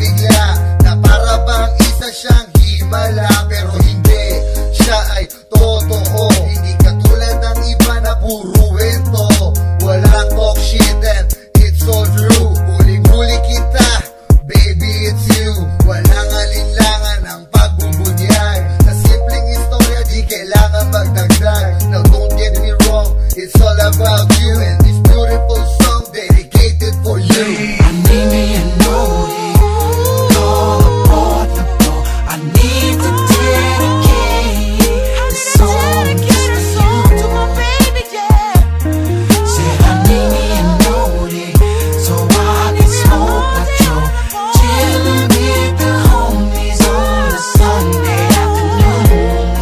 bigla na para bang isa siyang himala. Pero hindi, siya ay totoo. Hindi katulad ng iba na puro ito. Walang talk shit and it's all true. Huli-huli kita, baby it's you. Walang alinlangan ang pagbubunyag. Sa simpleng istorya di kailangan magdagdag. Now don't get me wrong, it's all about you. And this beautiful song dedicated for you. I need me a note, all affordable. I need to dedicate this song just to my baby, yeah. Said I need me a note, so I can smoke with you, chillin' with the homies on a Sunday afternoon,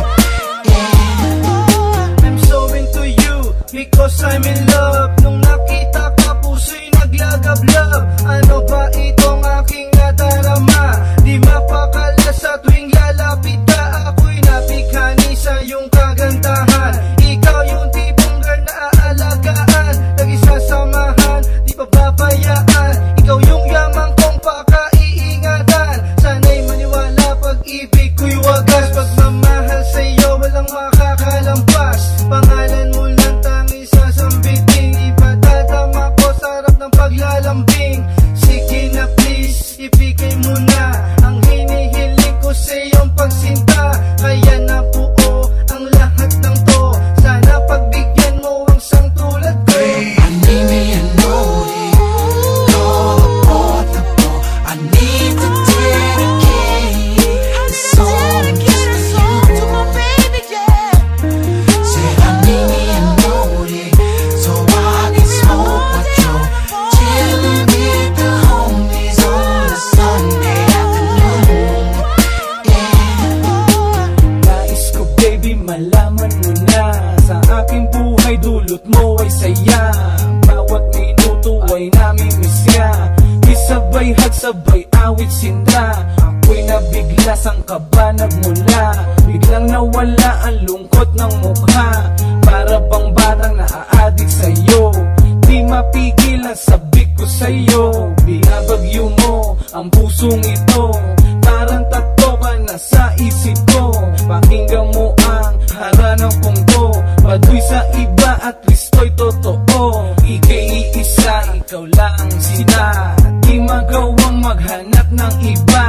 yeah. I'm so into you because I'm in love. Nung nakita ka, puso'y naglagablab. Ano ba itong aking nadarama? Di mapakala sa tuwing lalapit ka. Ako'y nabighani sa iyong kagandahan. Ikaw yung tipong girl na aalagaan, lagi sasamahan, di pababayaan. Ikaw yung yamang kong pakaiingatan. Sana'y maniwala, pag-ibig ko'y wagas. Pagmamahal sa'yo walang makakalampas. Pangalan mo lang tangi sa sambiting. Ipadadama ko sa harap ng paglalambing. Sige na please, ibigay mo na ang hinihiling ko sa iyong pagsinta. Kaya nabuo ang lahat ng to. Sana pagbigyan mo ang sangtulad ko. I need me a note, all affordable. I need to dedicate this song just to my baby, yeah. Said I need me a note, so I can smoke with you, chillin' with the homies on a Sunday afternoon, yeah. Nais ko baby malaman mo na sa aking buhay dulot mo ay saya. Bawat minuto ay namimiss ka. Di sabay hagsabay awit sinda. Ako'y nabigla sang kaba nagmula. Biglang nawala ang lungkot ng mukha. Para bang batang naaadik sa'yo. Di mapigil ang sabik ko sa'yo. Binabagyo mo ang pusong ito. Parang tato ka na sa isip ko. Pakinggan mo ang haranang kong to. Padoy sa iba at listo'y totoo. Ika'y iisa, ikaw lang sila. Di magawang maghanap ng iba.